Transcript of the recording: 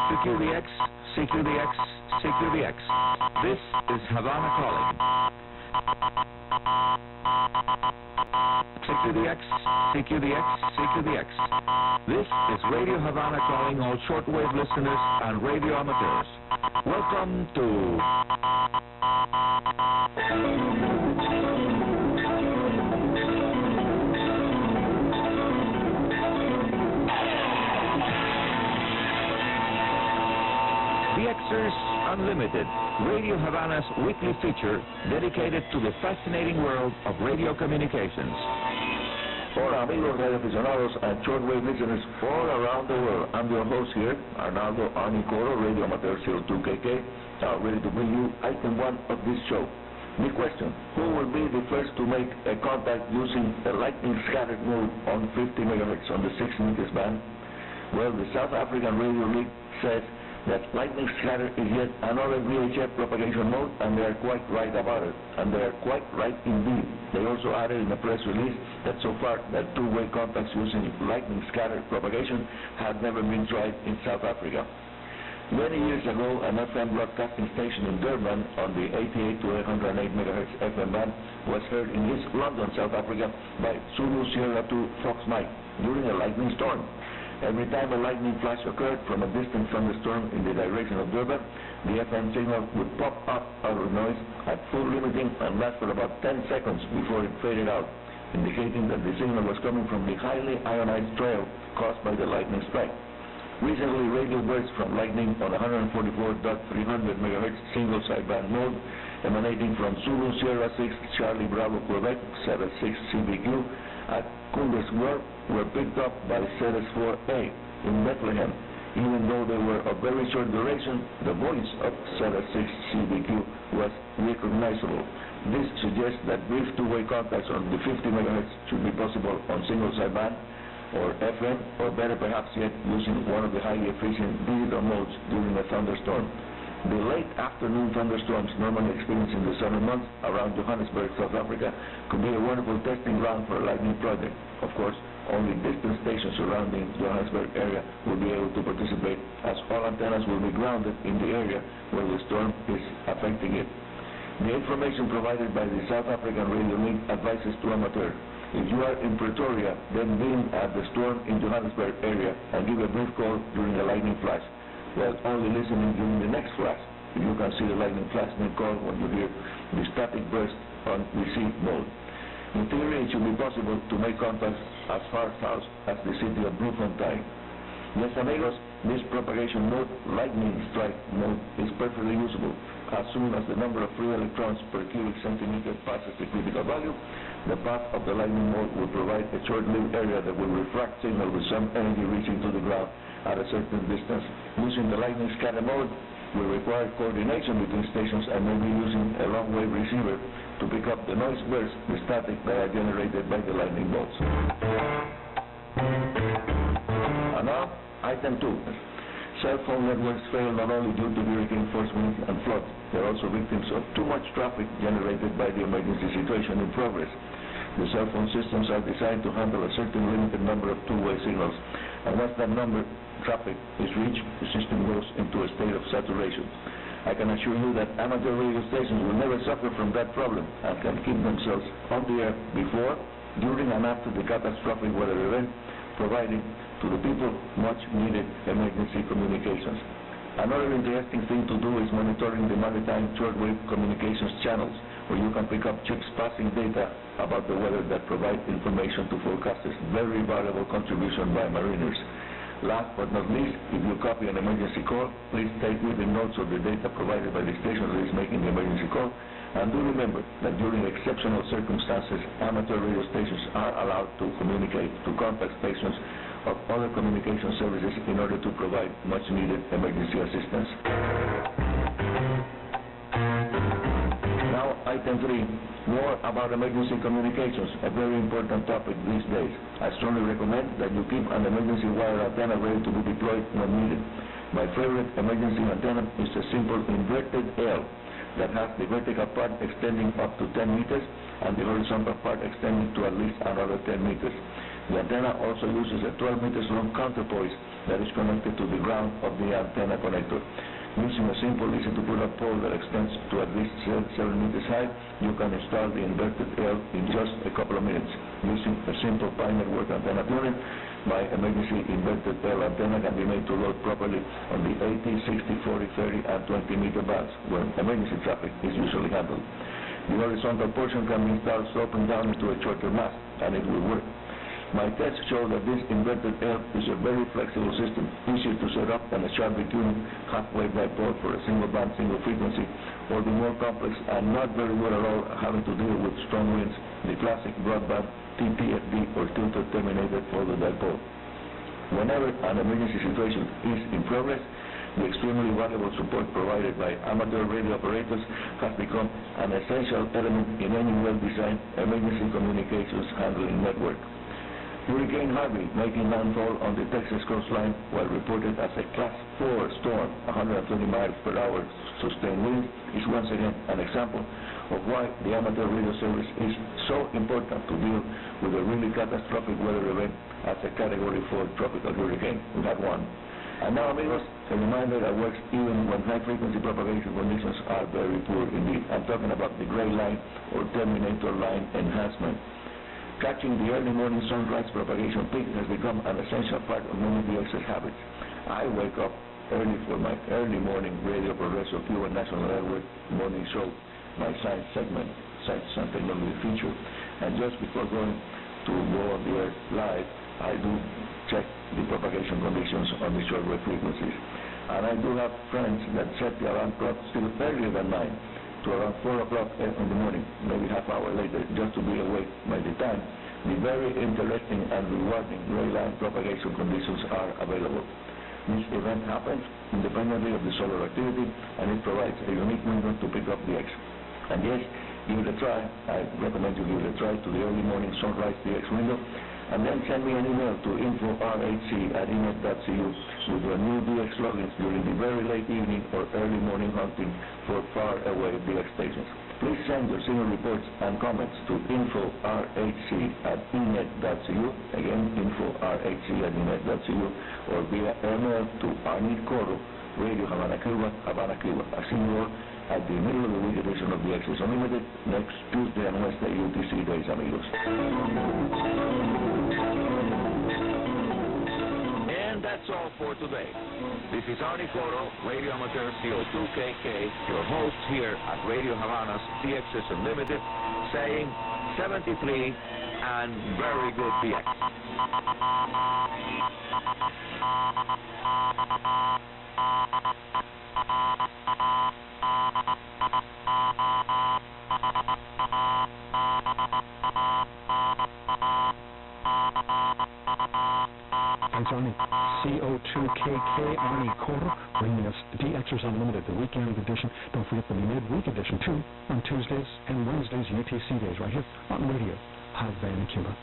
CQDX, CQDX, CQDX. This is Havana calling. CQDX, CQDX, CQDX. This is Radio Havana calling all shortwave listeners and radio amateurs. Welcome to DXers Unlimited, Radio Havana's weekly feature dedicated to the fascinating world of radio communications. Hola amigos radioaficionados and shortwave listeners all around the world. I'm your host here, Arnaldo Anicoro, Radio Amateur 02KK, ready to bring you item 1 of this show. The question: who will be the first to make a contact using a lightning scattered mode on 50 MHz on the 6 meters band? Well, the South African Radio League says that lightning scatter is yet another VHF propagation mode, and they are quite right about it. And they are quite right indeed. They also added in a press release that so far that two-way contacts using lightning scatter propagation had never been tried in South Africa. Many years ago, an FM broadcasting station in Durban on the 88 to 108 MHz FM band was heard in East London, South Africa by Zulu Sierra 2 Fox Mike during a lightning storm. Every time a lightning flash occurred from a distant thunderstorm in the direction of Durban, the FM signal would pop up out of noise at full limiting and last for about 10 seconds before it faded out, indicating that the signal was coming from the highly ionized trail caused by the lightning strike. Recently, radio bursts from lightning on 144.300 MHz single sideband mode emanating from Zulu Sierra 6 Charlie Bravo Quebec 76 CBQ at Kundersburg were picked up by ZS4A in Bethlehem. Even though they were of very short duration, the voice of ZS6 CBQ was recognizable. This suggests that brief two-way contacts on the 50 MHz should be possible on single sideband or FM, or better perhaps yet using one of the highly efficient digital modes during a thunderstorm. The late afternoon thunderstorms normally experienced in the summer months around Johannesburg, South Africa, could be a wonderful testing ground for a lightning project. Of course, only distant stations surrounding Johannesburg area will be able to participate, as all antennas will be grounded in the area where the storm is affecting it. The information provided by the South African Radio League advises to amateurs: if you are in Pretoria, then beam at the storm in Johannesburg area and give a brief call during a lightning flash, while only listening during the next flash. If you can see the lightning flash, then call when you hear the static burst on receive mode. In theory, it should be possible to make contacts as far south as the city of Bloemfontein. Yes, amigos, this propagation mode, lightning strike mode, is perfectly usable. As soon as the number of free electrons per cubic centimeter passes the critical value, the path of the lightning mode will provide a short-lived area that will refract signal with some energy reaching to the ground at a certain distance. Using the lightning scatter mode will require coordination between stations and maybe using a long-wave receiver to pick up the noise bursts, the static that are generated by the lightning bolts. And now, item 2. Cell phone networks fail not only due to hurricane force winds and floods, they are also victims of too much traffic generated by the emergency situation in progress. The cell phone systems are designed to handle a certain limited number of two-way signals, and once that number traffic is reached, the system goes into a state of saturation. I can assure you that amateur radio stations will never suffer from that problem and can keep themselves on the air before, during and after the catastrophic weather event, providing to the people much needed emergency communications. Another interesting thing to do is monitoring the maritime shortwave communications channels, where you can pick up chips passing data about the weather that provide information to forecasters. Very valuable contribution by mariners. Last but not least, if you copy an emergency call, please take with the notes of the data provided by the station that is making the emergency call. And do remember that during exceptional circumstances, amateur radio stations are allowed to communicate to contact stations of other communication services in order to provide much needed emergency assistance. Now, item 3, more about emergency communications, a very important topic these days. I strongly recommend that you keep an emergency wire antenna ready to be deployed when needed. My favorite emergency antenna is a simple inverted L that has the vertical part extending up to 10 meters and the horizontal part extending to at least another 10 meters. The antenna also uses a 12 meters long counterpoise that is connected to the ground of the antenna connector. Using a simple easy-to-pull-up pole that extends to at least 7 meters high, you can install the inverted L in just a couple of minutes. Using a simple pi network antenna tuning, my emergency inverted L antenna can be made to load properly on the 80, 60, 40, 30, and 20 meter bands where emergency traffic is usually handled. The horizontal portion can be installed sloping down into a shorter mast, and it will work. My tests show that this inverted L is a very flexible system, easy to set up and a sharply tuned half-wave dipole for a single band, single frequency, or the more complex and not very well at all having to deal with strong winds, the classic broadband TTFD or tilted terminated folded dipole. Whenever an emergency situation is in progress, the extremely valuable support provided by amateur radio operators has become an essential element in any well-designed emergency communications handling network. Hurricane Harvey, making landfall on the Texas coastline while reported as a Class 4 storm, 120 miles per hour sustained wind, is once again an example of why the amateur radio service is so important to deal with a really catastrophic weather event as a Category 4 tropical hurricane. We had one. And now, amigos, a reminder that works even when high-frequency propagation conditions are very poor indeed. I'm talking about the gray line or terminator line enhancement. Catching the early morning sunrise propagation peak has become an essential part of many DXers habits. I wake up early for my early morning Radio Progreso Cuban National Network morning show, my science segment, Science and Technology feature, and just before going to go on the air live, I do check the propagation conditions on the shortwave frequencies. And I do have friends that set the alarm clock still earlier than 9. To around 4 o'clock in the morning, maybe half hour later, just to be awake by the time the very interesting and rewarding gray line propagation conditions are available. This event happens independently of the solar activity, and it provides a unique window to pick up the X. And yes, give it a try. I recommend you give it a try to the early morning sunrise DX window, and then send me an email to info@rhc@enet.cu with your new DX logins during the very late evening or early morning hunting for far-away DX stations. Please send your signal reports and comments to info@rhc@enet.cu, again, info@rhc@enet.cu, or via email to Coro, Radio Havana Cuba, Havana Cuba. I'll see you all at the middle of the week edition of DXers Unlimited next Tuesday and Wednesday UTC days, amigos. And that's all for today. This is Coro, Radio Amateur CO2KK, your host here at Radio Havana's DXers Unlimited, saying 73 and very good DX. Thanks, Arnie. CO2KK, Arnie Coro, bringing us DXers Unlimited, the weekend edition. Don't forget the midweek edition, too, on Tuesdays and Wednesdays, UTC days, right here on Radio Havana Cuba.